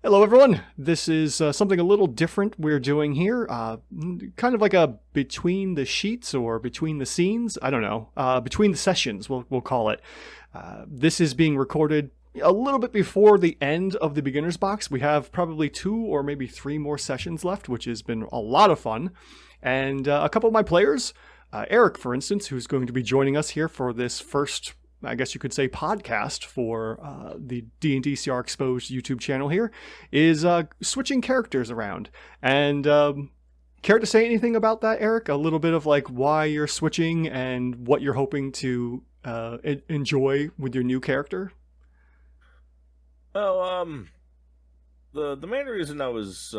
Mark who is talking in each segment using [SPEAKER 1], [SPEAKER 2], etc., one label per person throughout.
[SPEAKER 1] Hello, everyone. This is something a little different we're doing here. Kind of like a between the sheets or between the scenes. I don't know. Between the sessions, we'll call it. This is being recorded a little bit before the end of the beginner's box. We have probably 2 or maybe 3 more sessions left, which has been a lot of fun. And a couple of my players, Eric, for instance, who's going to be joining us here for this first, I guess you could say, podcast for the D&D CR Exposed YouTube channel here, is switching characters around. And care to say anything about that, Eric? A little bit of like why you're switching and what you're hoping to enjoy with your new character?
[SPEAKER 2] Well, the main reason I was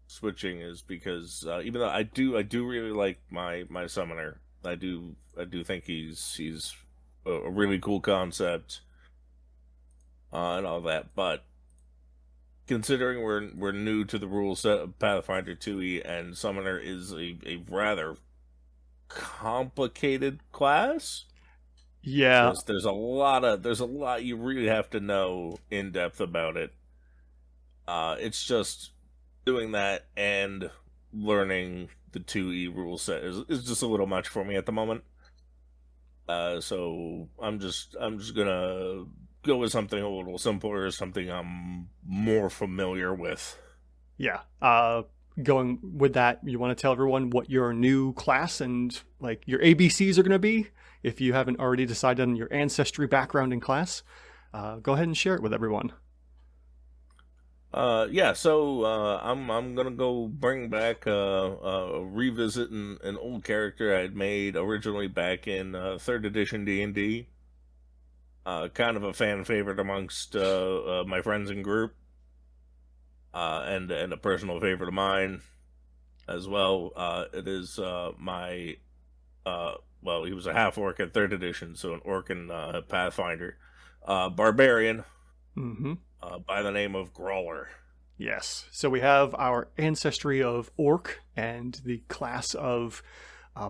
[SPEAKER 2] switching is because even though I do really like my summoner, I do think he's a really cool concept and all that. But considering we're new to the rule set of Pathfinder 2e, and summoner is a rather complicated class.
[SPEAKER 1] Yeah.
[SPEAKER 2] There's a lot you really have to know in depth about it. It's just doing that and learning the 2e rule set is just a little much for me at the moment. So I'm just gonna go with something a little simpler, something I'm more familiar with.
[SPEAKER 1] Yeah. Going with that, you want to tell everyone what your new class and like your ABCs are going to be? If you haven't already decided on your ancestry background in class, go ahead and share it with everyone.
[SPEAKER 2] So I'm gonna go bring back revisit an old character I'd made originally back in 3rd edition D&D. Kind of a fan favorite amongst my friends and group, and a personal favorite of mine as well. It is my well, he was a half orc at 3rd edition, so an orc in Pathfinder, barbarian.
[SPEAKER 1] Mm-hmm.
[SPEAKER 2] By the name of Groller.
[SPEAKER 1] Yes. So we have our ancestry of orc and the class of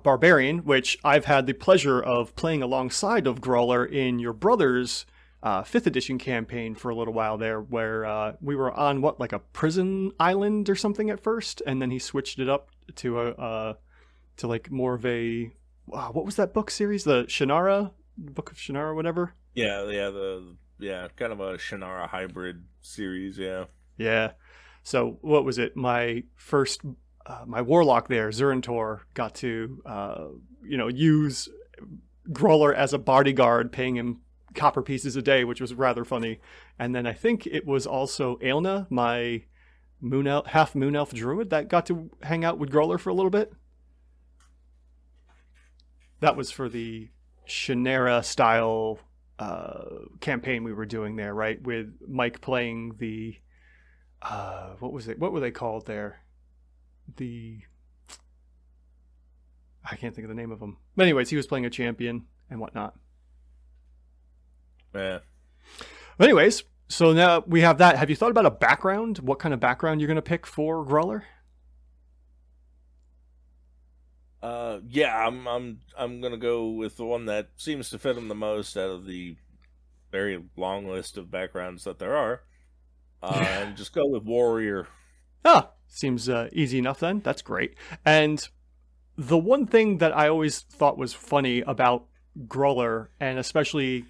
[SPEAKER 1] barbarian, which I've had the pleasure of playing alongside of Groller in your brother's 5th edition campaign for a little while there, where we were on like a prison island or something at first, and then he switched it up to like more of a what was that book series? The Shannara, Book of Shannara, whatever.
[SPEAKER 2] Yeah, kind of a Shannara hybrid series, yeah.
[SPEAKER 1] Yeah. So what was it? My first, my warlock there, Zurantor, got to, use Groller as a bodyguard, paying him copper pieces a day, which was rather funny. And then I think it was also Aelna, my half moon elf druid, that got to hang out with Groller for a little bit. That was for the Shannara style campaign we were doing there, right? With Mike playing the what was it? What were they called there? I can't think of the name of them. But anyways, he was playing a champion and whatnot.
[SPEAKER 2] Yeah.
[SPEAKER 1] But anyways, so now we have that. Have you thought about a background? What kind of background you're going to pick for Groller?
[SPEAKER 2] Yeah, I'm gonna go with the one that seems to fit him the most out of the very long list of backgrounds that there are. And just go with warrior.
[SPEAKER 1] Seems easy enough then. That's great. And the one thing that I always thought was funny about Groller, and especially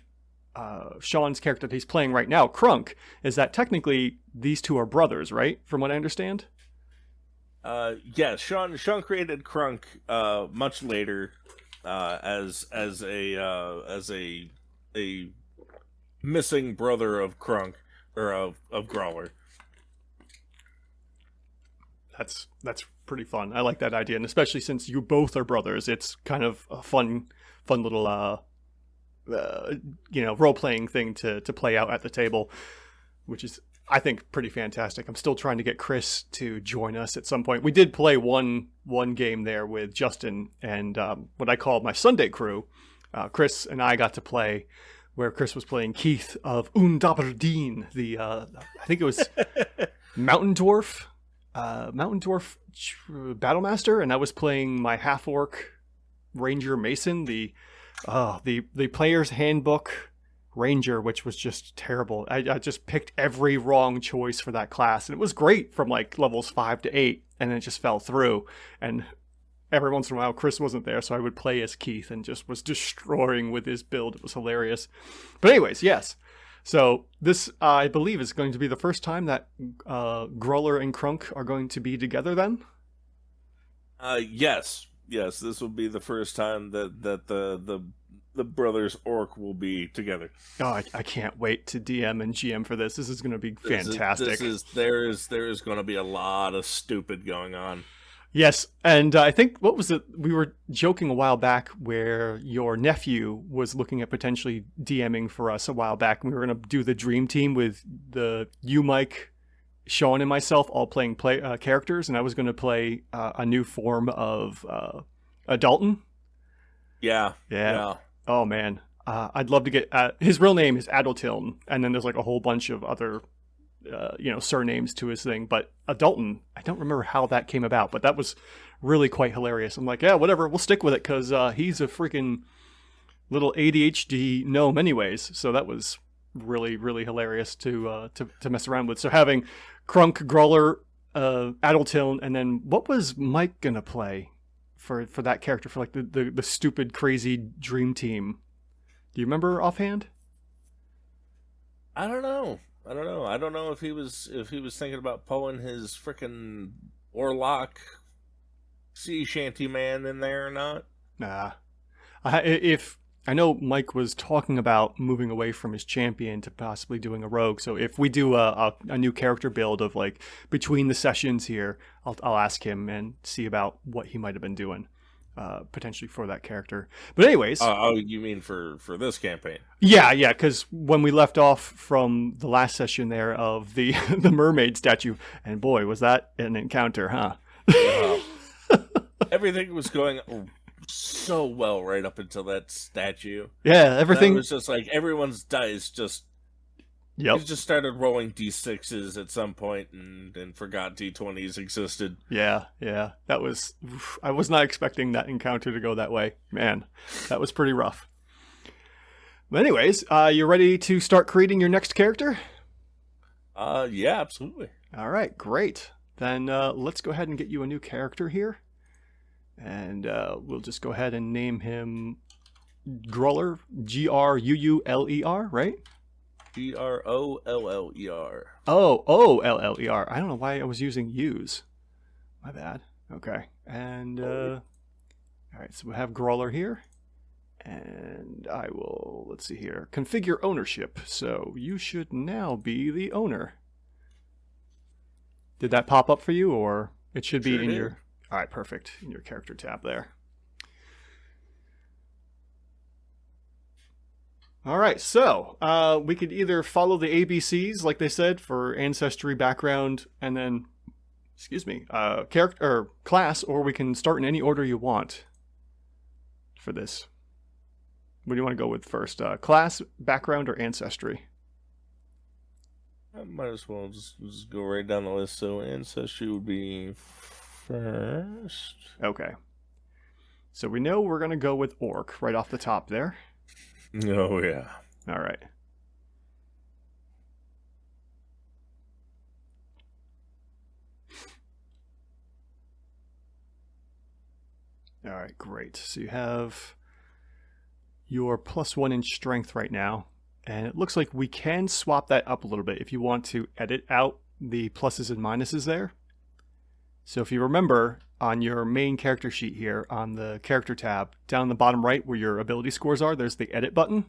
[SPEAKER 1] Sean's character that he's playing right now, Crunk, is that technically these two are brothers, right? From what I understand.
[SPEAKER 2] Yeah, Sean created Crunk much later as a missing brother of Crunk, or of Groller.
[SPEAKER 1] That's pretty fun. I like that idea, and especially since you both are brothers, it's kind of a fun little role playing thing to play out at the table, which is, I think, pretty fantastic. I'm still trying to get Chris to join us at some point. We did play one game there with Justin and what I call my Sunday crew. Chris and I got to play, where Chris was playing Keith of Undaberdeen, I think it was Mountain Dwarf Battlemaster, and I was playing my half orc Ranger Mason, the player's handbook Ranger, which was just terrible. I just picked every wrong choice for that class, and it was great from like levels 5 to 8, and then it just fell through. And every once in a while, Chris wasn't there, so I would play as Keith and just was destroying with his build. It was hilarious. But anyways, yes. So this, I believe, is going to be the first time that Groller and Crunk are going to be together then?
[SPEAKER 2] Yes. Yes, this will be the first time that the brothers Orc will be together.
[SPEAKER 1] Oh, I can't wait to DM and GM for this. This is going to be fantastic.
[SPEAKER 2] There is going to be a lot of stupid going on.
[SPEAKER 1] Yes, and I think, what was it? We were joking a while back where your nephew was looking at potentially DMing for us a while back. We were going to do the dream team with you, Mike, Sean, and myself all playing characters, and I was going to play a new form of Dalton. Yeah. Oh, man. I'd love to get... his real name is Adaltiln, and then there's like a whole bunch of other... surnames to his thing, but Dalton, I don't remember how that came about, but that was really quite hilarious. I'm like, yeah, whatever, we'll stick with it, because he's a freaking little ADHD gnome anyways, so that was really, really hilarious to mess around with. So having Crunk, Groller, Adaltiln, and then what was Mike gonna play for that character, for like the stupid, crazy dream team? Do you remember offhand?
[SPEAKER 2] I don't know. I don't know if he was thinking about pulling his frickin' Orlock sea shanty man in there or not.
[SPEAKER 1] Nah. If I know Mike was talking about moving away from his champion to possibly doing a rogue, so if we do a new character build of like between the sessions here, I'll ask him and see about what he might have been doing. Potentially for that character. But anyways...
[SPEAKER 2] you mean for this campaign?
[SPEAKER 1] Yeah, because when we left off from the last session there of the mermaid statue, and boy, was that an encounter, huh?
[SPEAKER 2] Everything was going so well right up until that statue.
[SPEAKER 1] Yeah, everything...
[SPEAKER 2] It was just like everyone's dice just...
[SPEAKER 1] Yep.
[SPEAKER 2] He just started rolling D6s at some point and forgot D20s existed.
[SPEAKER 1] Yeah. That was... I was not expecting that encounter to go that way. Man, that was pretty rough. But anyways, you ready to start creating your next character?
[SPEAKER 2] Yeah, absolutely.
[SPEAKER 1] All right, great. Then let's go ahead and get you a new character here. And we'll just go ahead and name him Groller, Gruuller, right?
[SPEAKER 2] Groller.
[SPEAKER 1] Oller. I don't know why I was using U's. My bad. Okay. And, all right, so we have Groller here. And I will, let's see here, configure ownership. So you should now be the owner. Did that pop up for you, or it should be in your... All right, perfect. In your character tab there. All right, so we could either follow the ABCs, like they said, for ancestry, background, and then, character or class, or we can start in any order you want for this. What do you want to go with first? Class, background, or ancestry?
[SPEAKER 2] I might as well just go right down the list. So ancestry would be first.
[SPEAKER 1] Okay. So we know we're going to go with Orc right off the top there.
[SPEAKER 2] Oh, yeah.
[SPEAKER 1] All right. All right, great. So you have your +1 in strength right now. And it looks like we can swap that up a little bit if you want to edit out the pluses and minuses there. So if you remember, on your main character sheet here, on the character tab, down the bottom right where your ability scores are, there's the edit button.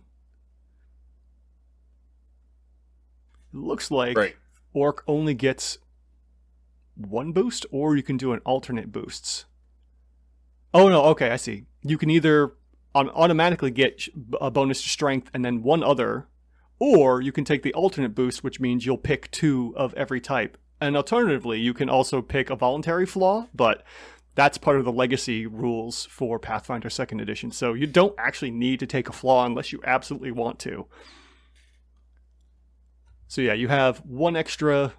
[SPEAKER 1] It looks like Orc only gets 1 boost, or you can do an alternate boosts. Oh no, okay, I see. You can either automatically get a bonus to strength and then 1 other, or you can take the alternate boost, which means you'll pick 2 of every type. And alternatively, you can also pick a voluntary flaw, but that's part of the legacy rules for Pathfinder 2nd Edition. So you don't actually need to take a flaw unless you absolutely want to. So yeah, you have 1 extra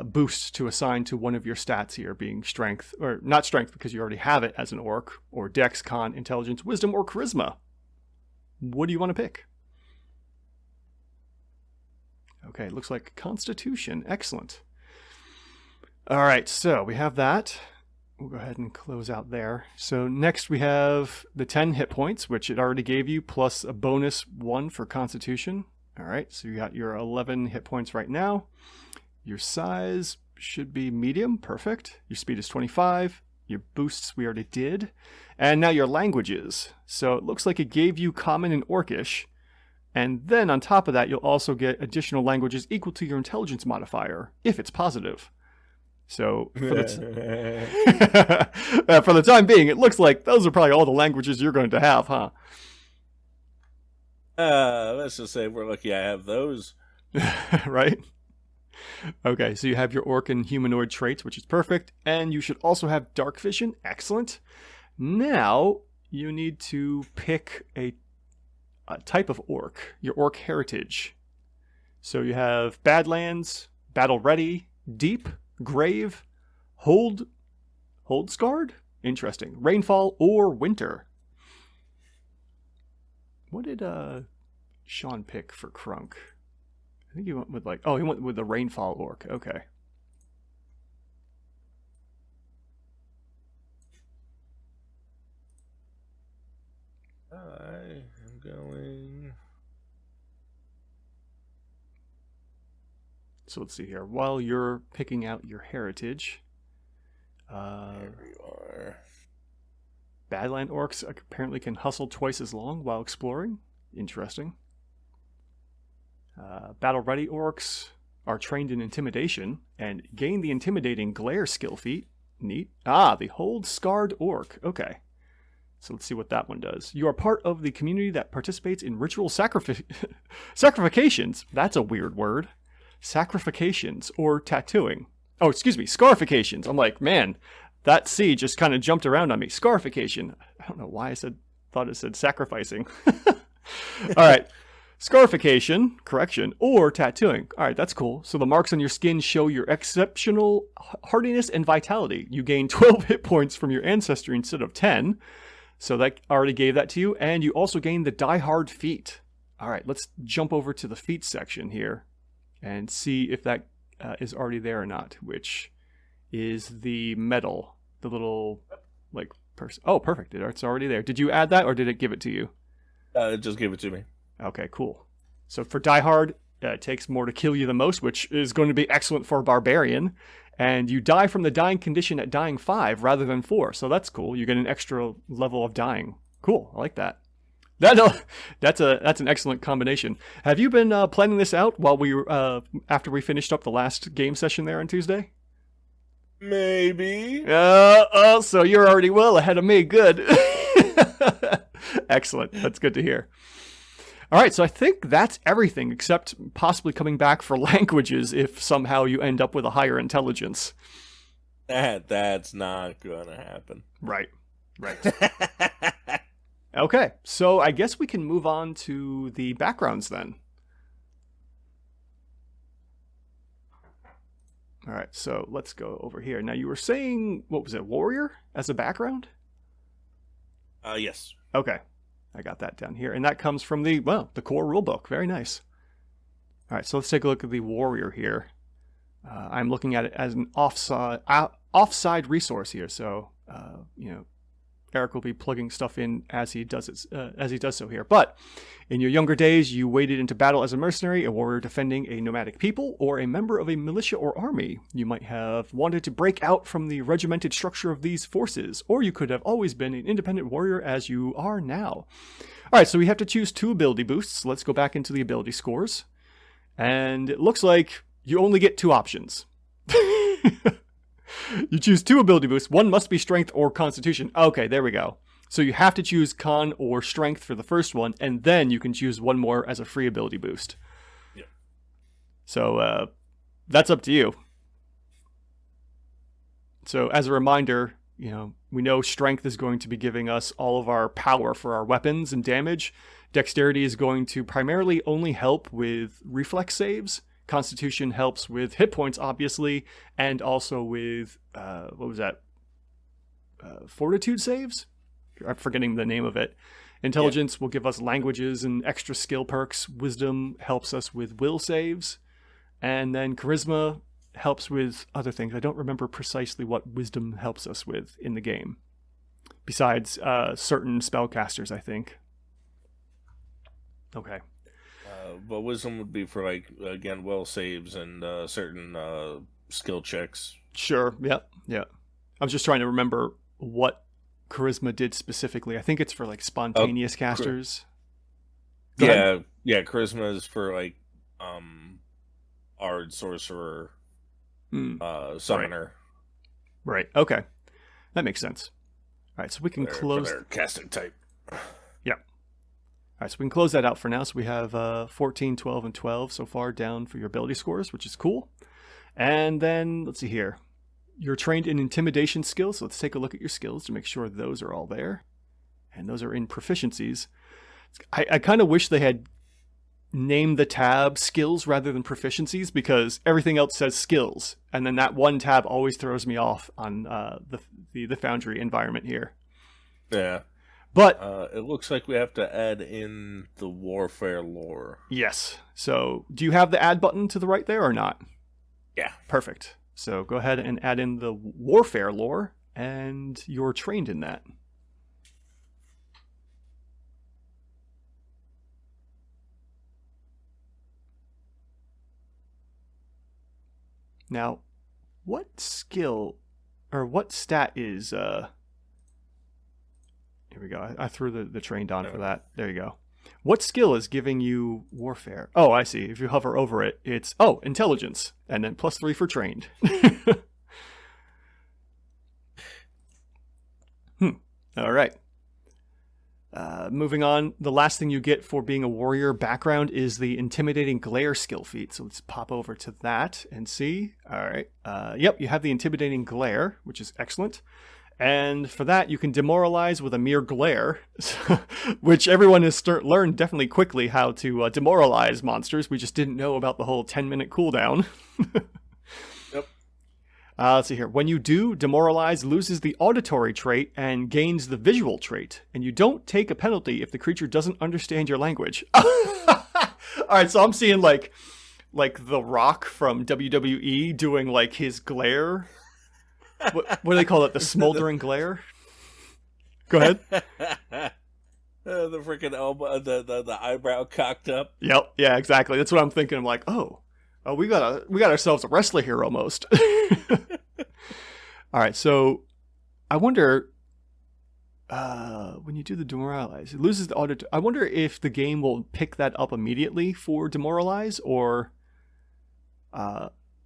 [SPEAKER 1] boost to assign to one of your stats here, being strength, or not strength because you already have it as an orc, or dex, con, intelligence, wisdom, or charisma. What do you want to pick? Okay, looks like Constitution. Excellent. All right, so we have that. We'll go ahead and close out there. So next we have the 10 hit points, which it already gave you, plus a bonus 1 for Constitution. All right, so you got your 11 hit points right now. Your size should be medium. Perfect. Your speed is 25. Your boosts we already did. And now your languages. So it looks like it gave you Common and Orcish. And then on top of that, you'll also get additional languages equal to your intelligence modifier, if it's positive. So for the time being, it looks like those are probably all the languages you're going to have, huh?
[SPEAKER 2] Let's just say we're lucky I have those.
[SPEAKER 1] Right? Okay, so you have your orc and humanoid traits, which is perfect. And you should also have dark vision. Excellent. Now, you need to pick a type of orc, your orc heritage. So you have Badlands, Battle Ready, Deep, Grave, Hold Scarred? Interesting. Rainfall or Winter. What did Sean pick for Crunk? I think he went with he went with the Rainfall orc. Okay.
[SPEAKER 2] I am going.
[SPEAKER 1] So let's see here. While you're picking out your heritage,
[SPEAKER 2] There you are.
[SPEAKER 1] Badland orcs apparently can hustle twice as long while exploring. Interesting. Battle ready orcs are trained in intimidation and gain the intimidating glare skill feat. Neat. The Hold Scarred orc. Okay. So let's see what that one does. You are part of the community that participates in ritual sacrifications. That's a weird word. Sacrifications or tattooing. Oh, excuse me, scarifications. I'm like, man, that C just kind of jumped around on me. Scarification. I don't know why thought it said sacrificing. All right. Scarification, correction, or tattooing. All right, that's cool. So the marks on your skin show your exceptional hardiness and vitality. You gain 12 hit points from your ancestry instead of 10. So that already gave that to you. And you also gain the Die Hard feat. All right, let's jump over to the feat section here and see if that is already there or not, which is the medal, the little person. Oh, perfect. It's already there. Did you add that or did it give it to you?
[SPEAKER 2] It just gave it to me.
[SPEAKER 1] Okay, cool. So for Die Hard, it takes more to kill you the most, which is going to be excellent for Barbarian. And you die from the dying condition at dying 5 rather than 4. So that's cool. You get an extra level of dying. Cool. I like that. That's an excellent combination. Have you been planning this out while after we finished up the last game session there on Tuesday?
[SPEAKER 2] Maybe.
[SPEAKER 1] So you're already well ahead of me. Good. Excellent. That's good to hear. All right, so I think that's everything except possibly coming back for languages if somehow you end up with a higher intelligence.
[SPEAKER 2] That's not gonna happen.
[SPEAKER 1] Right. Okay, so I guess we can move on to the backgrounds then. All right, so let's go over here. Now you were saying, what was it, warrior as a background?
[SPEAKER 2] Yes.
[SPEAKER 1] Okay. I got that down here. And that comes from the core rulebook. Very nice. All right, so let's take a look at the warrior here. I'm looking at it as an offside resource here. So, Eric will be plugging stuff in as he does so here. But in your younger days, you waded into battle as a mercenary, a warrior defending a nomadic people, or a member of a militia or army. You might have wanted to break out from the regimented structure of these forces, or you could have always been an independent warrior as you are now. All right, so we have to choose 2 ability boosts. Let's go back into the ability scores. And it looks like you only get 2 options. You choose 2 ability boosts. One must be strength or constitution. Okay, there we go. So you have to choose con or strength for the first one, and then you can choose one more as a free ability boost.
[SPEAKER 2] Yeah.
[SPEAKER 1] So that's up to you. So as a reminder, we know strength is going to be giving us all of our power for our weapons and damage. Dexterity is going to primarily only help with reflex saves. Constitution helps with hit points, obviously, and also with, fortitude saves? I'm forgetting the name of it. Intelligence will give us languages and extra skill perks. Wisdom helps us with will saves. And then charisma helps with other things. I don't remember precisely what wisdom helps us with in the game. Besides certain spellcasters, I think. Okay.
[SPEAKER 2] But wisdom would be for, like, again, will saves and certain skill checks.
[SPEAKER 1] Sure. Yep. Yeah. I was just trying to remember what charisma did specifically. I think it's for like spontaneous casters.
[SPEAKER 2] Yeah. Charisma is for like Ard, sorcerer, summoner.
[SPEAKER 1] Right. Okay. That makes sense. All right. So we can close.
[SPEAKER 2] For their casting type.
[SPEAKER 1] Yeah. All right. So we can close that out for now. So we have 14, 12, and 12 so far down for your ability scores, which is cool. And then let's see here. You're trained in intimidation skills, so let's take a look at your skills to make sure those are all there. And those are in proficiencies. I kind of wish they had named the tab skills rather than proficiencies, because everything else says skills. And then that one tab always throws me off on the Foundry environment here.
[SPEAKER 2] Yeah.
[SPEAKER 1] But
[SPEAKER 2] it looks like we have to add in the warfare lore.
[SPEAKER 1] Yes. So do you have the add button to the right there or not?
[SPEAKER 2] Yeah.
[SPEAKER 1] Perfect. So go ahead and add in the warfare lore, and you're trained in that. Now, what skill or what stat is here we go. I threw the trained on for that. There you go. What skill is giving you warfare? Oh, I see. If you hover over it, it's intelligence, and then +3 for trained. All right. Moving on, the last thing you get for being a warrior background is the intimidating glare skill feat. So let's pop over to that and see. All right. Yep, you have the intimidating glare, which is excellent. And for that, you can demoralize with a mere glare, which everyone has learned definitely quickly how to demoralize monsters. We just didn't know about the whole 10-minute cooldown.
[SPEAKER 2] Yep.
[SPEAKER 1] Let's see here. When you do, demoralize loses the auditory trait and gains the visual trait. And you don't take a penalty if the creature doesn't understand your language. All right, so I'm seeing like The Rock from WWE doing like his glare. What do they call it? The smoldering glare? Go ahead.
[SPEAKER 2] The freaking elbow, the eyebrow cocked up.
[SPEAKER 1] Yep. Yeah, exactly. That's what I'm thinking. I'm like, oh, we got ourselves a wrestler here almost. All right. So I wonder, when you do the demoralize, it loses the audit. I wonder if the game will pick that up immediately for demoralize, or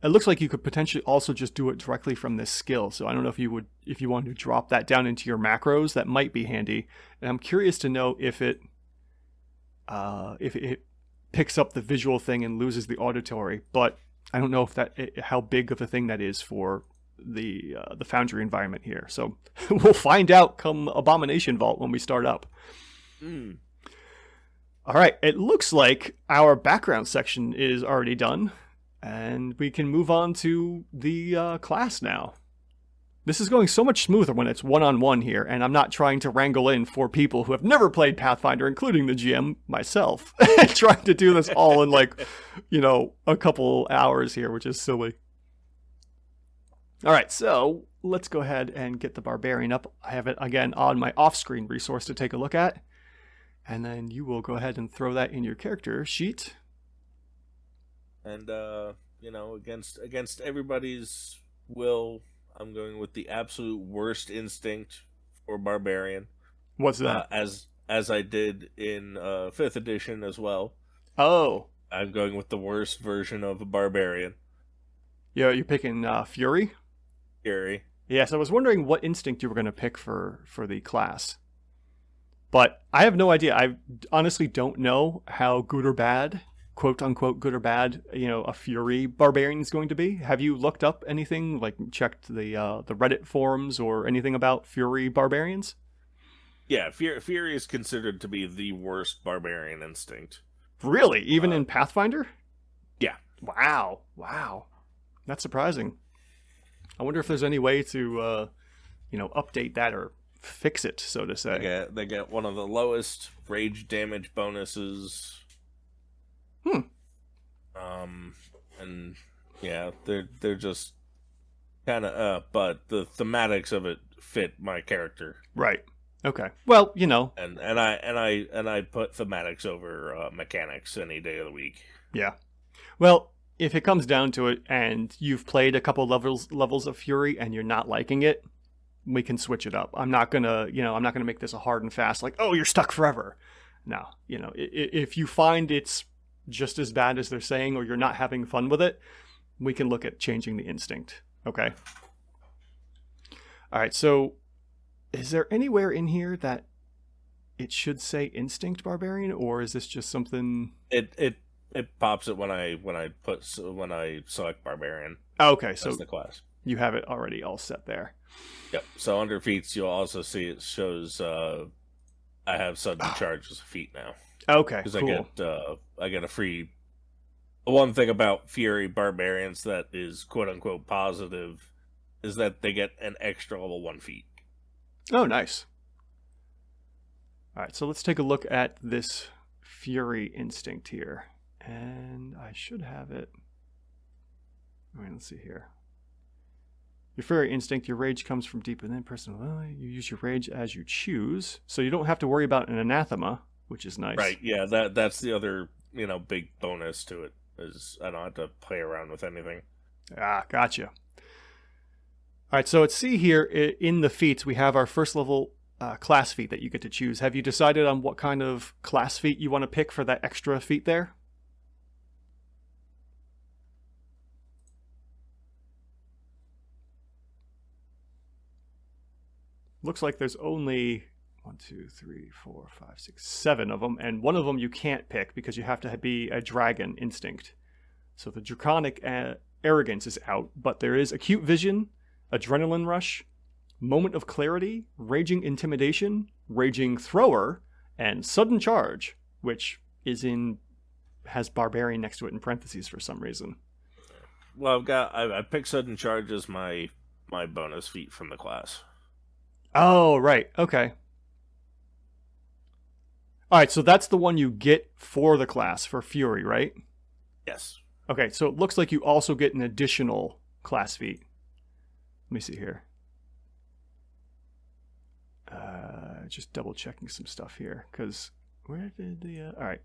[SPEAKER 1] it looks like you could potentially also just do it directly from this skill. So I don't know if you want to drop that down into your macros, that might be handy. And I'm curious to know if it picks up the visual thing and loses the auditory. But I don't know if how big of a thing that is for the Foundry environment here. So we'll find out come Abomination Vault when we start up. All right. It looks like our background section is already done. And we can move on to the class now. This is going so much smoother when it's one-on-one here, and I'm not trying to wrangle in 4 people who have never played Pathfinder, including the GM, myself, trying to do this all in a couple hours here, which is silly. All right, so let's go ahead and get the Barbarian up. I have it, again, on my off-screen resource to take a look at. And then you will go ahead and throw that in your character sheet.
[SPEAKER 2] And against everybody's will, I'm going with the absolute worst instinct for Barbarian.
[SPEAKER 1] What's that?
[SPEAKER 2] As I did in 5th edition as well.
[SPEAKER 1] Oh.
[SPEAKER 2] I'm going with the worst version of a Barbarian.
[SPEAKER 1] Yeah, you're picking Fury?
[SPEAKER 2] Fury.
[SPEAKER 1] Yes, I was wondering what instinct you were going to pick for the class. But I have no idea. I honestly don't know how good or bad, quote unquote good or bad, a Fury Barbarian is going to be. Have you looked up anything, like checked the Reddit forums or anything about Fury Barbarians?
[SPEAKER 2] Yeah, Fury is considered to be the worst Barbarian instinct.
[SPEAKER 1] Really? Even in Pathfinder?
[SPEAKER 2] Yeah.
[SPEAKER 1] Wow. That's surprising. I wonder if there's any way to, update that or fix it, so to say.
[SPEAKER 2] They get one of the lowest rage damage bonuses. And yeah, they're just kind of but the thematics of it fit my character.
[SPEAKER 1] Right. Okay. Well,
[SPEAKER 2] And I put thematics over mechanics any day of the week.
[SPEAKER 1] yeah. Well, if it comes down to it, and you've played a couple levels of Fury, and you're not liking it, we can switch it up. I'm not gonna make this a hard and fast like, oh, you're stuck forever. No, if you find it's just as bad as they're saying, or you're not having fun with it, we can look at changing the instinct. Okay. All right. So, is there anywhere in here that it should say instinct barbarian, or is this just something?
[SPEAKER 2] It pops it when I select barbarian.
[SPEAKER 1] Okay, so
[SPEAKER 2] that's the class.
[SPEAKER 1] You have it already all set there.
[SPEAKER 2] Yep. So under feats, you'll also see it shows I have sudden charge as a feat now.
[SPEAKER 1] Okay,
[SPEAKER 2] because
[SPEAKER 1] cool.
[SPEAKER 2] I get a free. One thing about Fury Barbarians that is quote unquote positive is that they get an extra level 1 feat.
[SPEAKER 1] Oh, nice. All right, so let's take a look at this Fury instinct here, and I should have it. All right, let's see here. Your Fury instinct, your rage comes from deep within personal. Well, you use your rage as you choose, so you don't have to worry about an anathema, which is nice.
[SPEAKER 2] Right? Yeah, that's the other big bonus to it is I don't have to play around with anything.
[SPEAKER 1] Ah, gotcha. All right, so let's see here in the feats we have our first level class feat that you get to choose. Have you decided on what kind of class feat you want to pick for that extra feat there? Looks like there's only 1, 2, 3, 4, 5, 6, 7 of them, and one of them you can't pick because you have to be a dragon instinct. So the draconic arrogance is out, but there is acute vision, adrenaline rush, moment of clarity, raging intimidation, raging thrower, and sudden charge, which has barbarian next to it in parentheses for some reason.
[SPEAKER 2] Well, I picked sudden charge as my bonus feat from the class.
[SPEAKER 1] Oh, right. Okay. All right, so that's the one you get for the class, for Fury, right?
[SPEAKER 2] Yes.
[SPEAKER 1] Okay, so it looks like you also get an additional class feat. Let me see here. Just double checking some stuff here, because where did the... all right.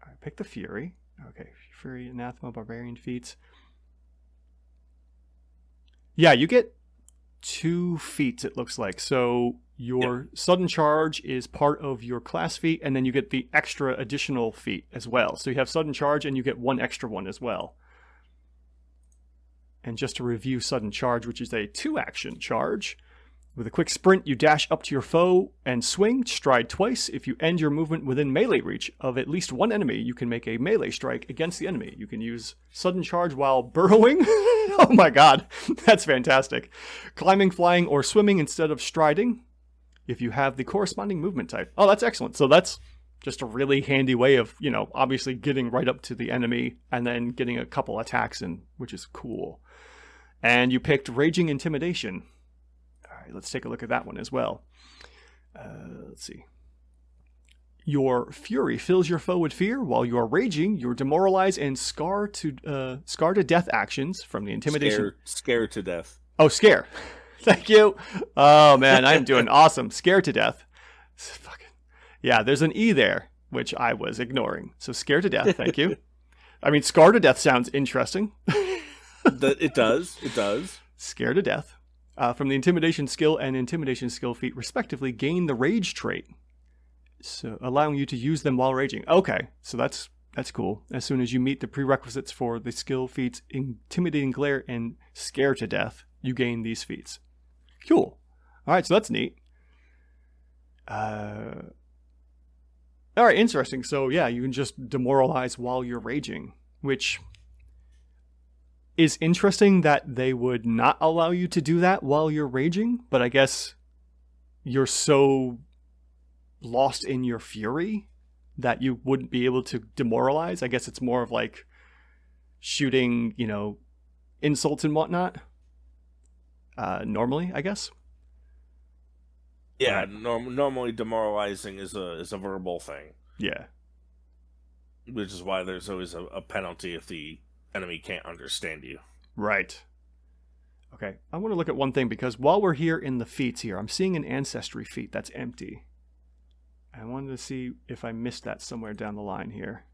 [SPEAKER 1] All right, pick the Fury. Okay, Fury, Anathema, Barbarian feats. Yeah, you get 2 feats, it looks like. So your sudden charge is part of your class feat, and then you get the extra additional feat as well. So you have sudden charge, and you get 1 extra one as well. And just to review sudden charge, which is a 2-action charge. With a quick sprint, you dash up to your foe and swing, stride twice. If you end your movement within melee reach of at least one enemy, you can make a melee strike against the enemy. You can use sudden charge while burrowing. Oh my god, that's fantastic. Climbing, flying, or swimming instead of striding, if you have the corresponding movement type. Oh, that's excellent. So that's just a really handy way of, obviously getting right up to the enemy and then getting a couple attacks in, which is cool. And you picked Raging Intimidation. All right, let's take a look at that one as well. Let's see. Your fury fills your foe with fear. While you are raging, your demoralize and scar to death actions from the intimidation.
[SPEAKER 2] Scare to death.
[SPEAKER 1] Oh, scare. Thank you. Oh man, I'm doing awesome. Scare to death. Yeah, there's an E there, which I was ignoring. So scare to death. Thank you. I mean, scar to death sounds interesting.
[SPEAKER 2] It does. It does.
[SPEAKER 1] Scare to death. From the intimidation skill and intimidation skill feat, respectively, gain the rage trait, so allowing you to use them while raging. Okay, so that's cool. As soon as you meet the prerequisites for the skill feats Intimidating Glare and Scare to Death, you gain these feats. Cool. All right, so that's neat. All right, interesting. So yeah, you can just demoralize while you're raging, which is interesting that they would not allow you to do that while you're raging, but I guess you're so lost in your fury that you wouldn't be able to demoralize. I guess it's more of like shooting, insults and whatnot. Normally, I guess.
[SPEAKER 2] Yeah, normally demoralizing is a verbal thing.
[SPEAKER 1] Yeah.
[SPEAKER 2] which is why there's always a penalty if the enemy can't understand you.
[SPEAKER 1] Right. Okay, I want to look at one thing, because while we're here in the feats here, I'm seeing an ancestry feat that's empty. I wanted to see if I missed that somewhere down the line here.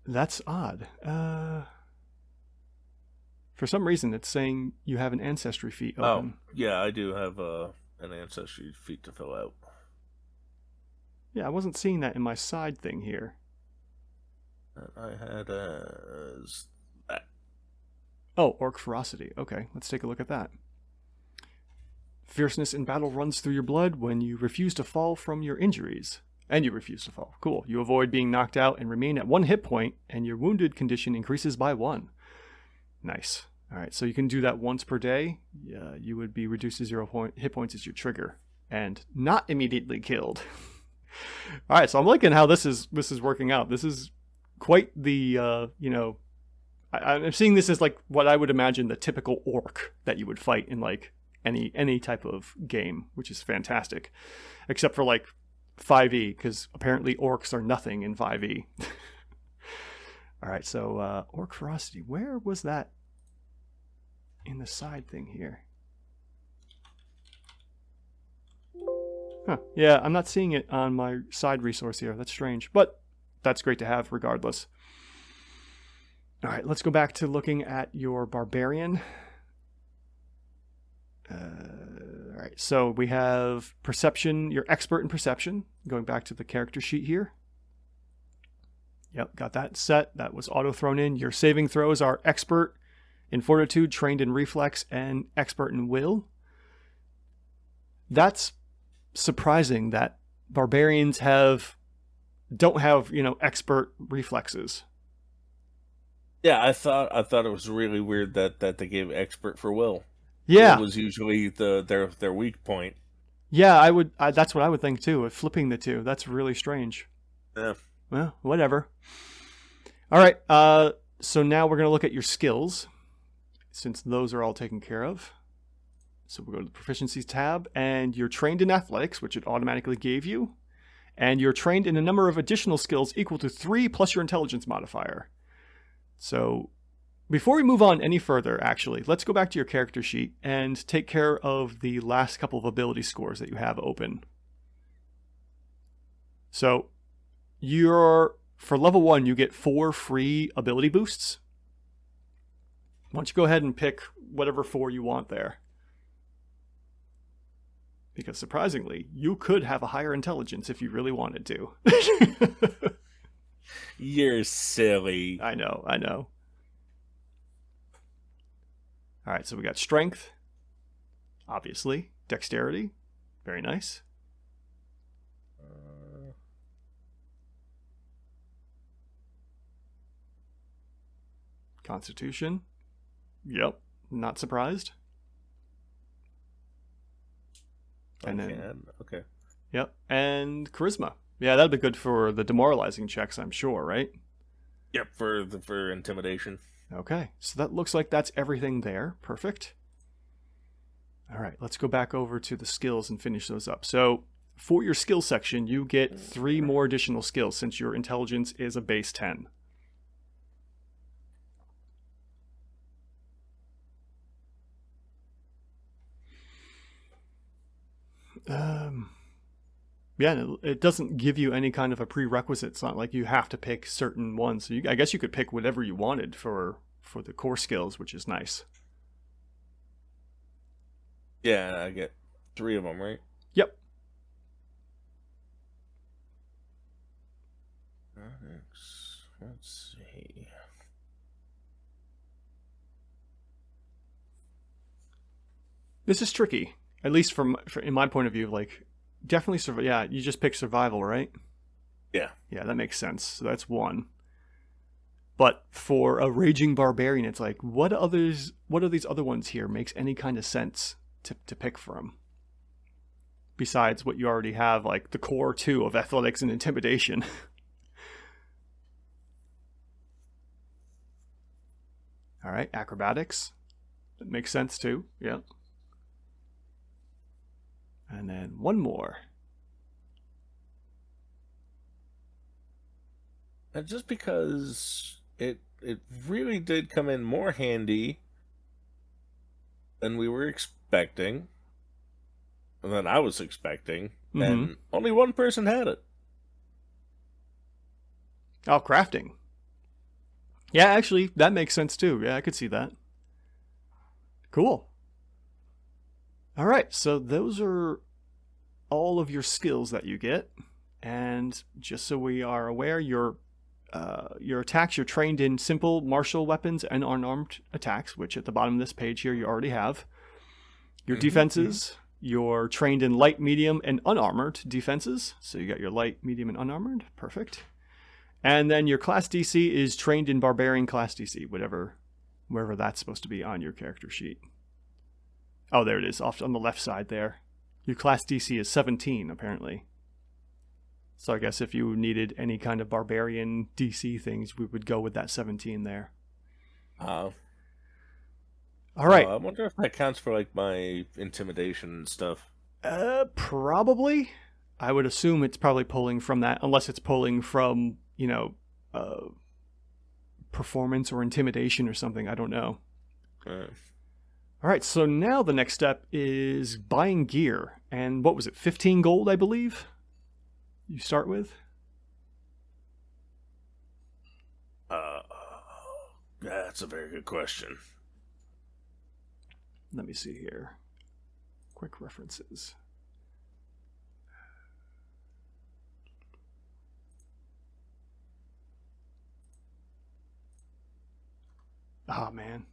[SPEAKER 1] That's odd. For some reason, it's saying you have an ancestry feat open.
[SPEAKER 2] Oh, yeah, I do have an ancestry feat to fill out.
[SPEAKER 1] Yeah, I wasn't seeing that in my side thing here.
[SPEAKER 2] That I had as that.
[SPEAKER 1] Oh, Orc Ferocity. Okay, let's take a look at that. Fierceness in battle runs through your blood when you refuse to fall from your injuries. And you refuse to fall. Cool. You avoid being knocked out and remain at 1 hit point, and your wounded condition increases by 1. Nice. All right, so you can do that once per day. You would be reduced to 0 hit points as your trigger, and not immediately killed. All right, so I'm liking how this is working out. This is quite the I'm seeing this as like what I would imagine the typical orc that you would fight in like any type of game, which is fantastic, except for like 5e, because apparently orcs are nothing in 5e. All right, so Orc Ferocity, where was that in the side thing here? Huh, yeah, I'm not seeing it on my side resource here. That's strange, but that's great to have regardless. All right, let's go back to looking at your Barbarian. All right, so we have Perception. You're expert in Perception. Going back to the character sheet here. Yep, got that set. That was auto thrown in. Your saving throws are expert in Fortitude, trained in Reflex, and expert in Will. That's surprising that Barbarians don't have expert reflexes.
[SPEAKER 2] Yeah, I thought it was really weird that they gave expert for Will.
[SPEAKER 1] Yeah,
[SPEAKER 2] Will was usually their weak point.
[SPEAKER 1] Yeah, that's what I would think too. Flipping the two, that's really strange.
[SPEAKER 2] Yeah.
[SPEAKER 1] Well, whatever. All right. So now we're gonna look at your skills, since those are all taken care of. So we'll go to the Proficiencies tab, and you're trained in Athletics, which it automatically gave you, and you're trained in a number of additional skills equal to 3 plus your Intelligence modifier. So before we move on any further, actually, let's go back to your character sheet and take care of the last couple of ability scores that you have open. So for level 1, you get 4 free ability boosts. Why don't you go ahead and pick whatever 4 you want there? Because surprisingly, you could have a higher intelligence if you really wanted to.
[SPEAKER 2] You're silly.
[SPEAKER 1] I know. All right, so we got Strength, obviously. Dexterity, very nice. Constitution, yep, not surprised. And then,
[SPEAKER 2] okay.
[SPEAKER 1] Yep, and Charisma. Yeah, that'd be good for the demoralizing checks, I'm sure, right?
[SPEAKER 2] Yep, for intimidation.
[SPEAKER 1] Okay, so that looks like that's everything there. Perfect. All right, let's go back over to the skills and finish those up. So for your skill section, you get 3 more additional skills since your intelligence is a base 10. Yeah, it doesn't give you any kind of a prerequisite. It's not like you have to pick certain ones. So I guess you could pick whatever you wanted for the core skills, which is nice.
[SPEAKER 2] Yeah, I get 3 of them, right?
[SPEAKER 1] Yep.
[SPEAKER 2] Let's see.
[SPEAKER 1] This is tricky, at least in my point of view. Like, definitely yeah, you just pick survival, right?
[SPEAKER 2] Yeah.
[SPEAKER 1] Yeah, that makes sense. So that's 1. But for a raging barbarian, it's like, what are these other ones here makes any kind of sense to pick from? Besides what you already have, like the core 2 of athletics and intimidation. All right, acrobatics. That makes sense too. Yeah. And then one more.
[SPEAKER 2] And just because it really did come in more handy than we were expecting, than I was expecting, and only one person had it.
[SPEAKER 1] Oh, crafting. Yeah, actually, that makes sense too. Yeah, I could see that. Cool. All right, so those are all of your skills that you get. And just so we are aware, your attacks, you're trained in simple martial weapons and unarmed attacks, which at the bottom of this page here you already have. Your defenses, you're trained in light, medium, and unarmored defenses. So you got your light, medium, and unarmored. Perfect. And then your class DC is trained in barbarian class DC, wherever that's supposed to be on your character sheet. Oh, there it is, off on the left side there. Your class DC is 17, apparently. So I guess if you needed any kind of barbarian DC things, we would go with that 17 there. All right.
[SPEAKER 2] I wonder if that counts for like my intimidation and stuff.
[SPEAKER 1] Probably. I would assume it's probably pulling from that, unless it's pulling from, performance or intimidation or something. I don't know. All right, so now the next step is buying gear. And what was it, 15 gold, I believe? You start with?
[SPEAKER 2] That's a very good question.
[SPEAKER 1] Let me see here. Quick references. Oh, man.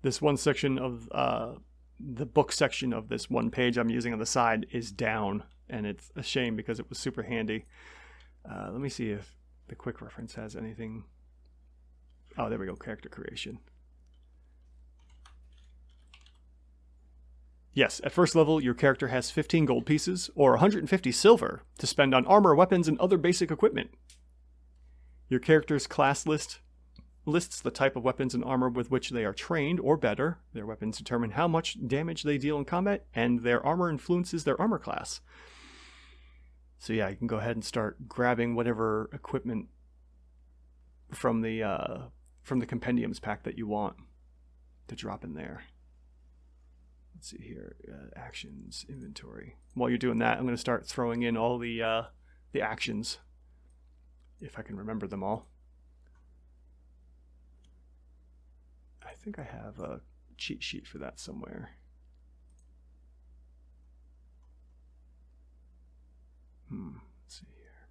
[SPEAKER 1] This one section of the book section of this one page I'm using on the side is down, and it's a shame because it was super handy. Let me see if the quick reference has anything. Oh, there we go, character creation. Yes, at first level, your character has 15 gold pieces or 150 silver to spend on armor, weapons, and other basic equipment. Your character's class lists the type of weapons and armor with which they are trained, or better. Their weapons determine how much damage they deal in combat, and their armor influences their armor class. So yeah, you can go ahead and start grabbing whatever equipment from the compendiums pack that you want to drop in there. Let's see here, actions, inventory. While you're doing that, I'm going to start throwing in all the actions, if I can remember them all. I think I have a cheat sheet for that somewhere. Let's see here.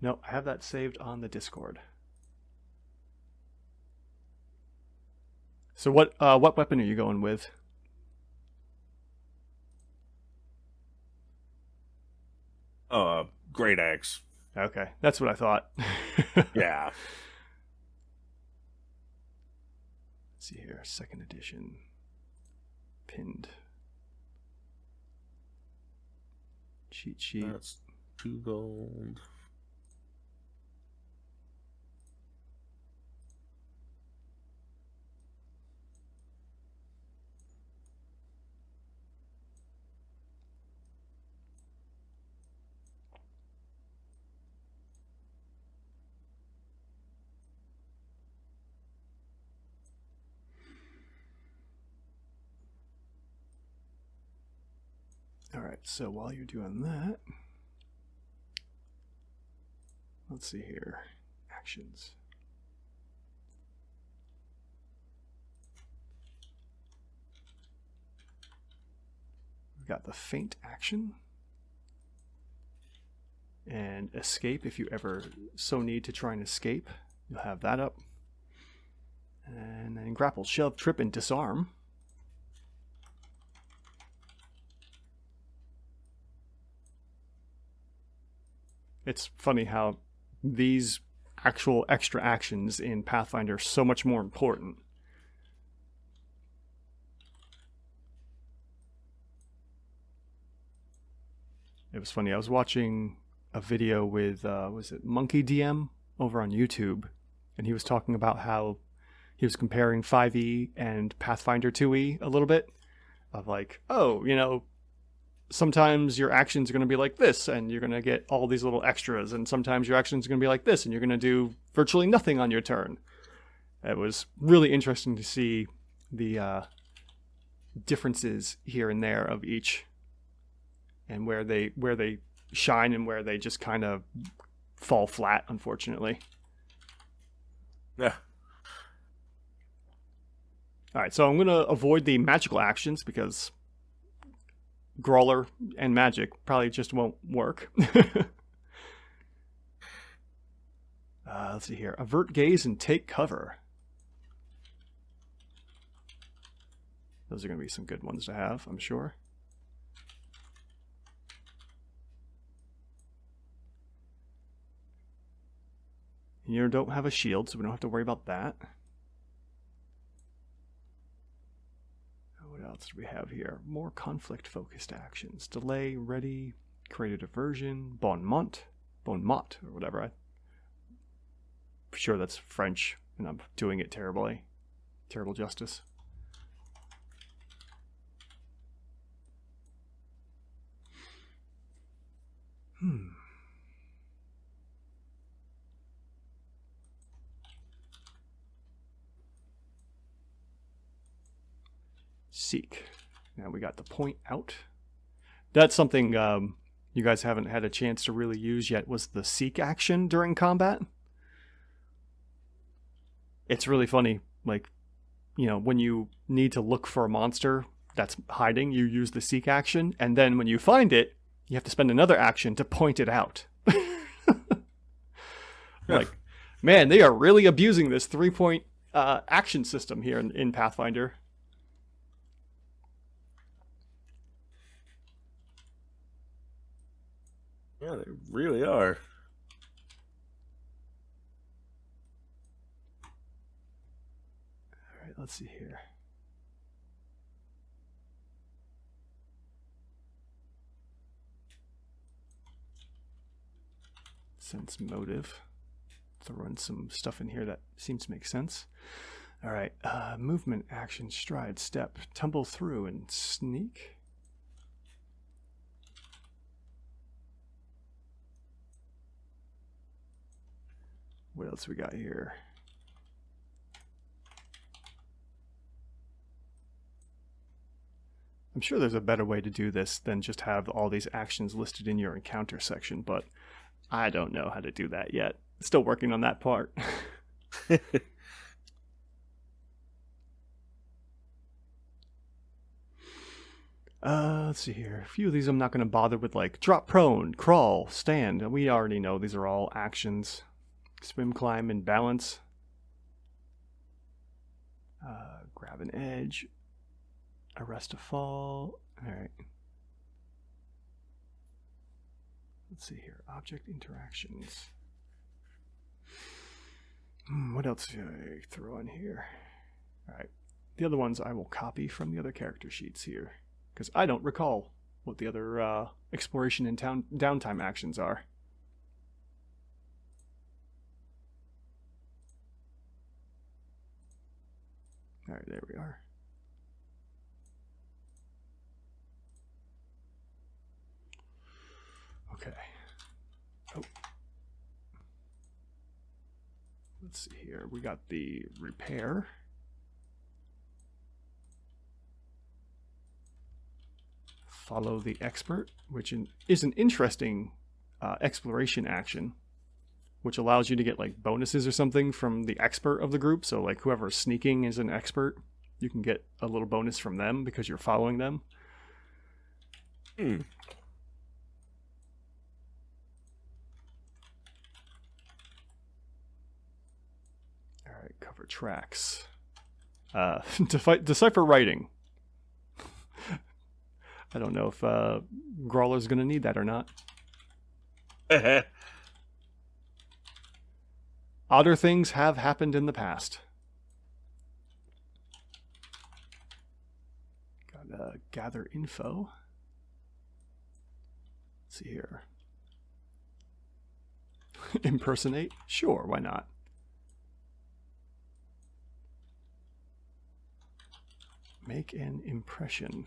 [SPEAKER 1] No, I have that saved on the Discord. So what weapon are you going with?
[SPEAKER 2] Great axe.
[SPEAKER 1] Okay, that's what I thought.
[SPEAKER 2] Yeah.
[SPEAKER 1] Let's see here, 2nd edition. Pinned. Cheat sheet.
[SPEAKER 2] That's 2 gold.
[SPEAKER 1] All right, so while you're doing that, let's see here, actions. We've got the feint action and escape if you ever so need to try and escape. You'll have that up. And then grapple, shove, trip, and disarm. It's funny how these actual extra actions in Pathfinder are so much more important. It was funny, I was watching a video with, was it Monkey DM over on YouTube, and he was talking about how he was comparing 5e and Pathfinder 2e a little bit. of like, oh, you know, sometimes your actions are going to be like this and you're going to get all these little extras, and sometimes your actions are going to be like this and you're going to do virtually nothing on your turn. It was really interesting to see the differences here and there of each, and where they shine and where they just kind of fall flat, unfortunately.
[SPEAKER 2] Yeah.
[SPEAKER 1] All right, so I'm going to avoid the magical actions because Groller and magic probably just won't work. Let's see here. Avert gaze and take cover. Those are going to be some good ones to have, I'm sure. You don't have a shield, so we don't have to worry about that. What else do we have here? More conflict-focused actions. Delay, ready, create a diversion, bon mot, or whatever. I'm sure that's French, and I'm doing it terribly. Terrible justice. Seek. Now we got the point out. That's something you guys haven't had a chance to really use yet, was the seek action during combat. It's really funny. Like, you know, when you need to look for a monster that's hiding, you use the seek action, and then when you find it, you have to spend another action to point it out. Like, man, they are really abusing this 3-point action system here in Pathfinder.
[SPEAKER 2] Yeah, they really are.
[SPEAKER 1] All right, let's see here. Sense motive. Throw in some stuff in here that seems to make sense. All right, movement, action, stride, step, tumble through, and sneak. What else we got here? I'm sure there's a better way to do this than just have all these actions listed in your encounter section, but I don't know how to do that yet. Still working on that part. Let's see here. A few of these I'm not going to bother with, like drop prone, crawl, stand. We already know these are all actions. Swim, climb, and balance. Grab an edge. Arrest a fall. Alright. Let's see here. Object interactions. What else should I throw in here? Alright. The other ones I will copy from the other character sheets here, because I don't recall what the other exploration and downtime actions are. Alright, there we are. Okay. Oh. Let's see here. We got the repair. Follow the expert, which is an interesting exploration action, which allows you to get like bonuses or something from the expert of the group. So like whoever's sneaking is an expert, you can get a little bonus from them because you're following them. All right, cover tracks. Decipher writing. I don't know if Groller's going to need that or not. Odder things have happened in the past. Gotta gather info. Let's see here. Impersonate? Sure, why not? Make an impression.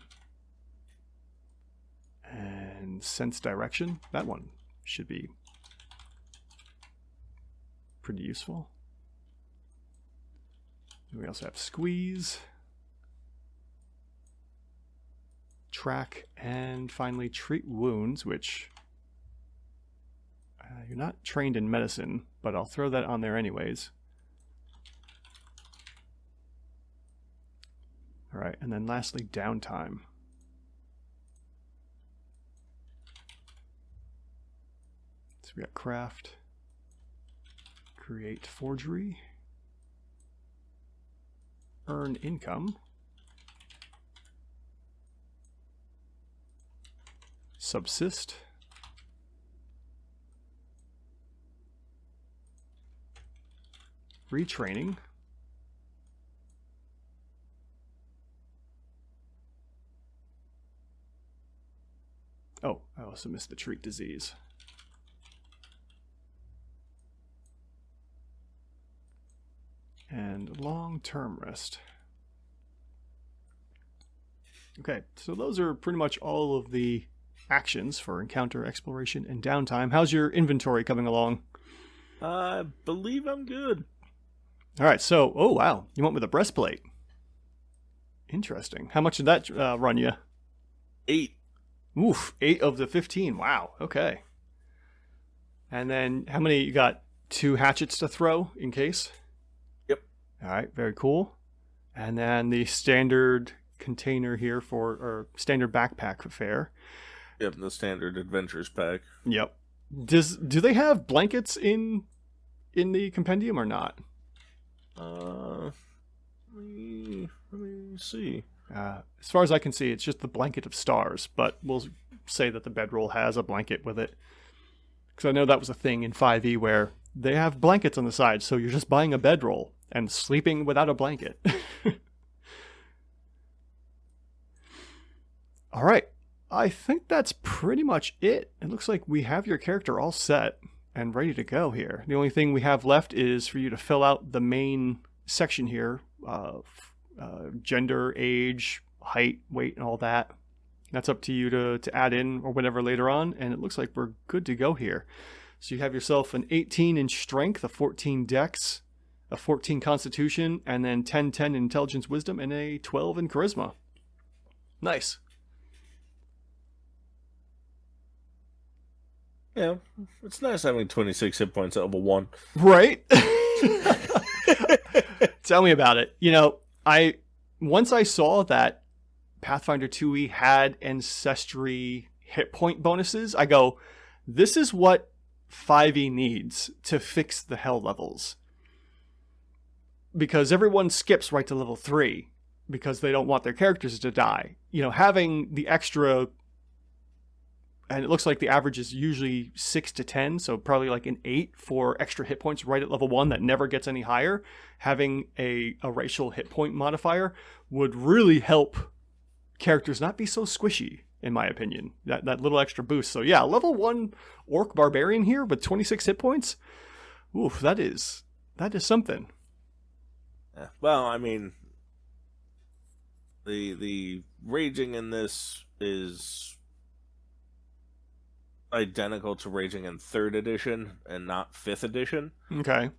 [SPEAKER 1] And sense direction. That one should be pretty useful. We also have squeeze, track, and finally treat wounds, which you're not trained in medicine, but I'll throw that on there anyways. All right, and then lastly, downtime. So we got craft, create forgery, earn income, subsist, retraining, oh, I also missed the treat disease. And long-term rest. Okay, so those are pretty much all of the actions for encounter, exploration, and downtime. How's your inventory coming along?
[SPEAKER 2] I believe I'm good.
[SPEAKER 1] All right, so, oh wow, you went with a breastplate. Interesting. How much did that run you?
[SPEAKER 2] 8.
[SPEAKER 1] Oof, 8 of the 15. Wow, okay. And then how many, you got 2 hatchets to throw in case? All right, very cool. And then the standard container here for, or standard backpack affair.
[SPEAKER 2] Yep, the standard adventures pack.
[SPEAKER 1] Yep. Do they have blankets in the compendium or not?
[SPEAKER 2] Let me see.
[SPEAKER 1] As far as I can see, it's just the blanket of stars, but we'll say that the bedroll has a blanket with it. Because I know that was a thing in 5e where they have blankets on the side, so you're just buying a bedroll and sleeping without a blanket. All right. I think that's pretty much it. It looks like we have your character all set and ready to go here. The only thing we have left is for you to fill out the main section here of gender, age, height, weight, and all that. That's up to you to add in or whatever later on, and it looks like we're good to go here. So you have yourself an 18 in strength, a 14 dex, a 14 constitution, and then 10 in intelligence, wisdom, and a 12 in charisma. Nice.
[SPEAKER 2] Yeah, it's nice having 26 hit points at level 1.
[SPEAKER 1] Right? Tell me about it. You know, once I saw that Pathfinder 2e had ancestry hit point bonuses, I go, this is what 5e needs to fix the hell levels. Because everyone skips right to level 3 because they don't want their characters to die. You know, having the extra, and it looks like the average is usually 6 to 10, so probably like an 8 for extra hit points right at level 1 that never gets any higher. Having a racial hit point modifier would really help characters not be so squishy, in my opinion. That little extra boost. So yeah, level 1 Orc Barbarian here with 26 hit points. Oof, that is something.
[SPEAKER 2] Well, I mean, the raging in this is identical to raging in 3rd edition and not 5th edition.
[SPEAKER 1] Okay.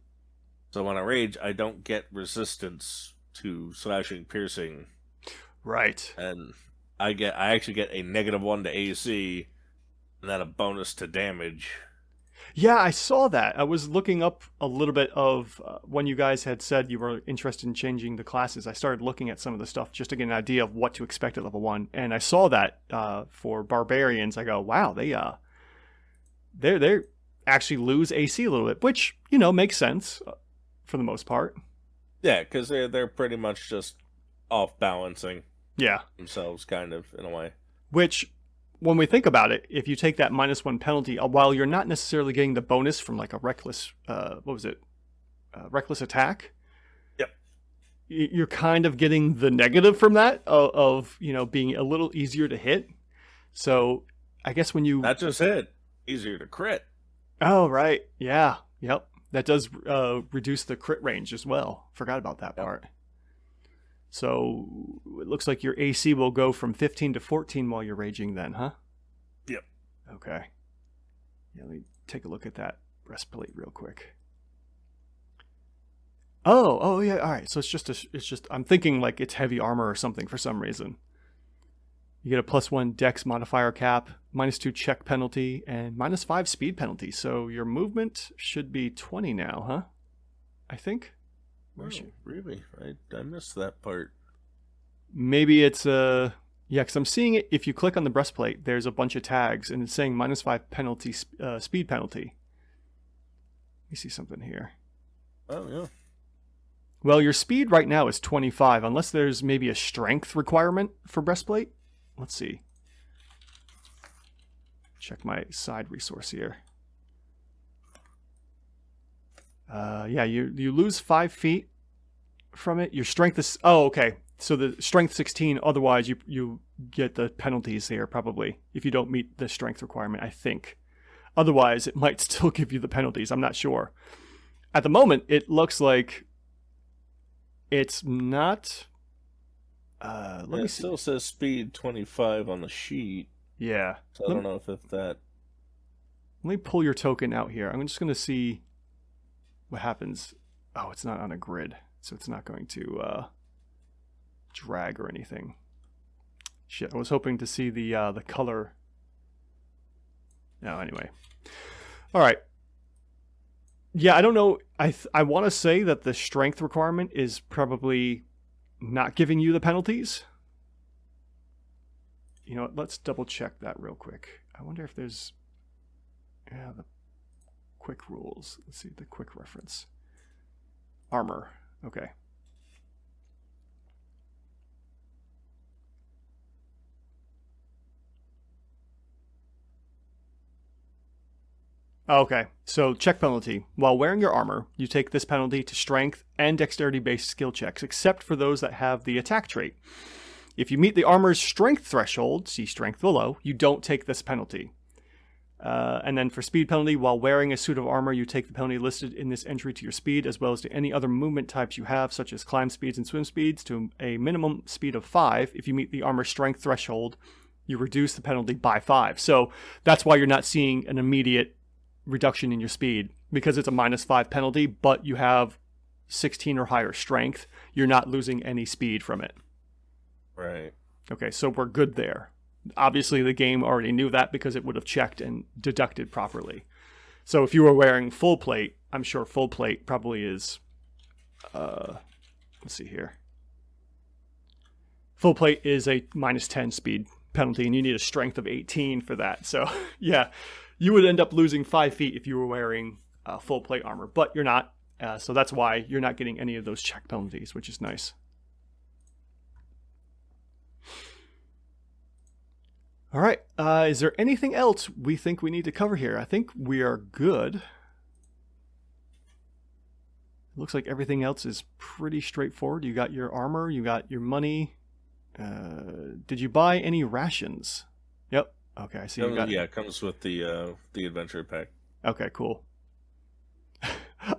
[SPEAKER 2] So when I rage, I don't get resistance to slashing, piercing.
[SPEAKER 1] Right.
[SPEAKER 2] And I actually get a -1 to AC and then a bonus to damage.
[SPEAKER 1] Yeah, I saw that. I was looking up a little bit of when you guys had said you were interested in changing the classes. I started looking at some of the stuff just to get an idea of what to expect at level 1. And I saw that for barbarians. I go, wow, they actually lose AC a little bit, which, you know, makes sense for the most part.
[SPEAKER 2] Yeah, because they're pretty much just off balancing.
[SPEAKER 1] Yeah.
[SPEAKER 2] Themselves, kind of, in a way.
[SPEAKER 1] Which, when we think about it, if you take that -1 penalty, while you're not necessarily getting the bonus from like a reckless, reckless attack.
[SPEAKER 2] Yep.
[SPEAKER 1] You're kind of getting the negative from that of you know, being a little easier to hit. So I guess when you...
[SPEAKER 2] Not just hit, easier to crit.
[SPEAKER 1] Oh, right. Yeah. Yep. That does reduce the crit range as well. Forgot about that part. So it looks like your AC will go from 15 to 14 while you're raging then, huh?
[SPEAKER 2] Yep.
[SPEAKER 1] Okay. Yeah, let me take a look at that breastplate real quick. Oh yeah, all right. So it's just I'm thinking like it's heavy armor or something for some reason. You get a +1 dex modifier cap, -2 check penalty, and -5 speed penalty. So your movement should be 20 now, huh? I think.
[SPEAKER 2] Really? I missed that part.
[SPEAKER 1] Maybe it's yeah, because I'm seeing it. If you click on the breastplate, there's a bunch of tags, and it's saying -5 penalty, speed penalty. Let me see something here.
[SPEAKER 2] Oh yeah.
[SPEAKER 1] Well, your speed right now is 25, unless there's maybe a strength requirement for breastplate. Let's see. Check my side resource here. Yeah, you lose 5 feet from it. Your strength is... Oh, okay. So the strength 16, otherwise you get the penalties here, probably, if you don't meet the strength requirement, I think. Otherwise, it might still give you the penalties. I'm not sure. At the moment, it looks like it's not... let me see. It
[SPEAKER 2] still says speed 25 on the sheet.
[SPEAKER 1] Yeah.
[SPEAKER 2] So I don't know if that...
[SPEAKER 1] Let me pull your token out here. I'm just going to see what happens. Oh, it's not on a grid, so it's not going to drag or anything. Shit, I was hoping to see the color. No, anyway. All right. Yeah, I don't know. I want to say that the strength requirement is probably not giving you the penalties. You know what? Let's double check that real quick. I wonder if there's... Yeah, the quick rules. Let's see, the quick reference. Armor. Okay. Okay, so check penalty. While wearing your armor, you take this penalty to strength and dexterity-based skill checks, except for those that have the attack trait. If you meet the armor's strength threshold, see strength below, you don't take this penalty. And then for speed penalty, while wearing a suit of armor, you take the penalty listed in this entry to your speed, as well as to any other movement types you have, such as climb speeds and swim speeds, to a minimum speed of 5. If you meet the armor strength threshold, you reduce the penalty by 5. So that's why you're not seeing an immediate reduction in your speed, because it's a -5 penalty, but you have 16 or higher strength. You're not losing any speed from it.
[SPEAKER 2] Right.
[SPEAKER 1] Okay, so we're good there. Obviously, the game already knew that because it would have checked and deducted properly. So if you were wearing full plate, I'm sure full plate probably is... let's see here. Full plate is a -10 speed penalty, and you need a strength of 18 for that. So, yeah, you would end up losing 5 feet if you were wearing full plate armor, but you're not. So that's why you're not getting any of those check penalties, which is nice. All right. Is there anything else we think we need to cover here? I think we are good. Looks like everything else is pretty straightforward. You got your armor, you got your money. Did you buy any rations? Yep. Okay, I see you got...
[SPEAKER 2] Yeah, it comes with the adventure pack.
[SPEAKER 1] Okay, cool.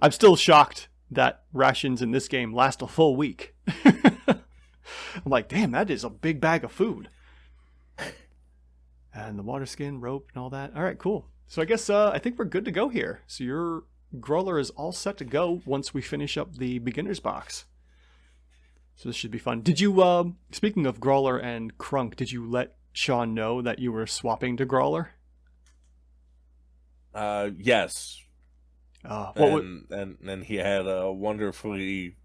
[SPEAKER 1] I'm still shocked that rations in this game last a full week. I'm like, damn, that is a big bag of food. And the water skin, rope, and all that. All right, cool. So I guess I think we're good to go here. So your Groller is all set to go once we finish up the beginner's box. So this should be fun. Did you, speaking of Groller and Crunk, did you let Sean know that you were swapping to Groller?
[SPEAKER 2] Yes. And he had a wonderfully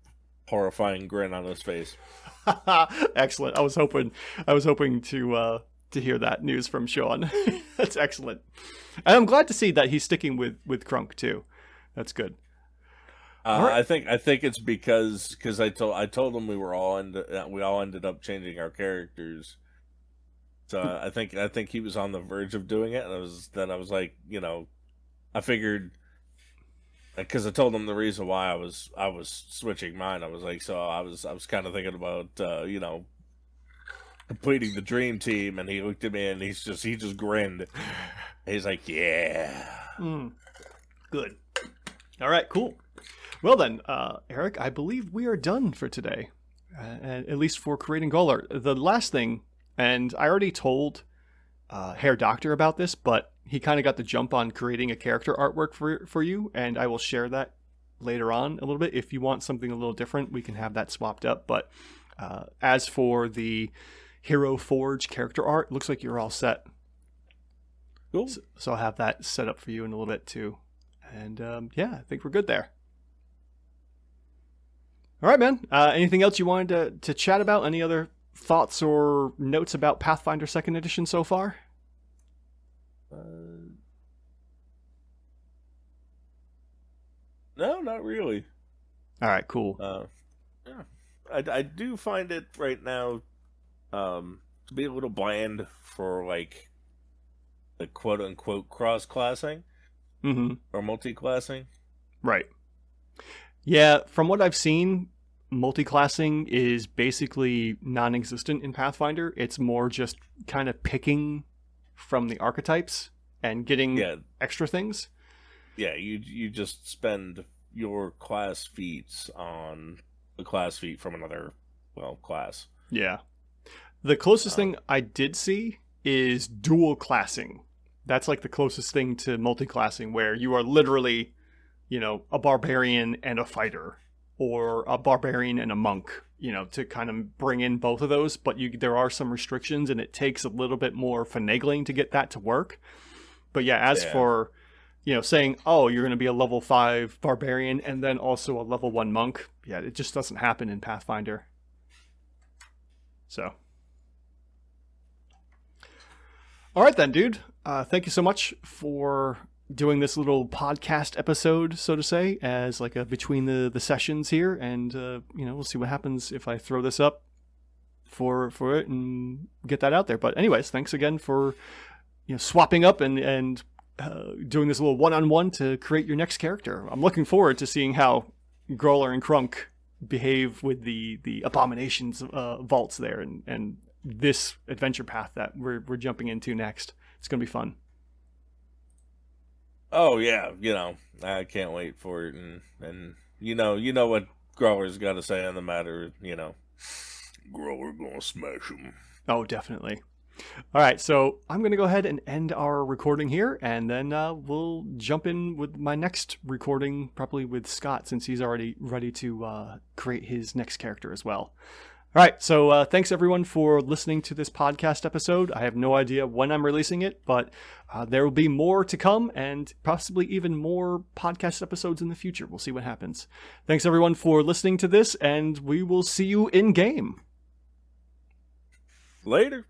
[SPEAKER 2] horrifying grin on his face.
[SPEAKER 1] Excellent. I was hoping to hear that news from Sean. That's excellent. And I'm glad to see that he's sticking with Crunk too. That's good.
[SPEAKER 2] Right. I think it's because I told him we all ended up changing our characters. So I think he was on the verge of doing it, and I was like, you know, I figured, because I told him the reason why I was switching mine. I was like, so I was kind of thinking about you know, completing the dream team, and he looked at me and he just grinned. He's like, yeah.
[SPEAKER 1] Good. All right, cool. Well then, Eric, I believe we are done for today. at least for creating Groller. The last thing, and I already told Herr Doctor about this, but he kind of got the jump on creating a character artwork for you, and I will share that later on a little bit. If you want something a little different, we can have that swapped up. But as for the Hero Forge character art, it looks like you're all set.
[SPEAKER 2] Cool.
[SPEAKER 1] So I'll have that set up for you in a little bit too. And I think we're good there. All right, man. Anything else you wanted to chat about? Any other thoughts or notes about Pathfinder 2nd Edition so far?
[SPEAKER 2] No, not really.
[SPEAKER 1] All right, cool.
[SPEAKER 2] Yeah, I do find it right now to be a little bland for like the quote unquote cross classing or multi classing.
[SPEAKER 1] Right. Yeah, from what I've seen, multi-classing is basically non-existent in Pathfinder. It's more just kind of picking from the archetypes and getting extra things.
[SPEAKER 2] Yeah, you just spend your class feats on the class feat from another, class.
[SPEAKER 1] Yeah. The closest thing I did see is dual classing. That's like the closest thing to multi-classing, where you are literally, a barbarian and a fighter, or a barbarian and a monk, to kind of bring in both of those. But there are some restrictions, and it takes a little bit more finagling to get that to work. But as for, saying, oh, you're going to be a level 5 barbarian and then also a level 1 monk, it just doesn't happen in Pathfinder. So. All right then, dude. Thank you so much for doing this little podcast episode, so to say, as like a between the sessions here, and we'll see what happens if I throw this up for it and get that out there. But anyways, thanks again for swapping up and doing this little one-on-one to create your next character. I'm looking forward to seeing how Groller and Crunk behave with the Abominations vaults there, and this adventure path that we're jumping into next. It's gonna be fun.
[SPEAKER 2] Oh yeah, I can't wait for it, and you know what Growler's got to say on the matter. Groller gonna smash him.
[SPEAKER 1] Oh, definitely. All right, so I'm gonna go ahead and end our recording here, and then we'll jump in with my next recording, probably with Scott, since he's already ready to create his next character as well. All right, so thanks everyone for listening to this podcast episode. I have no idea when I'm releasing it, but there will be more to come, and possibly even more podcast episodes in the future. We'll see what happens. Thanks everyone for listening to this, and we will see you in game.
[SPEAKER 2] Later.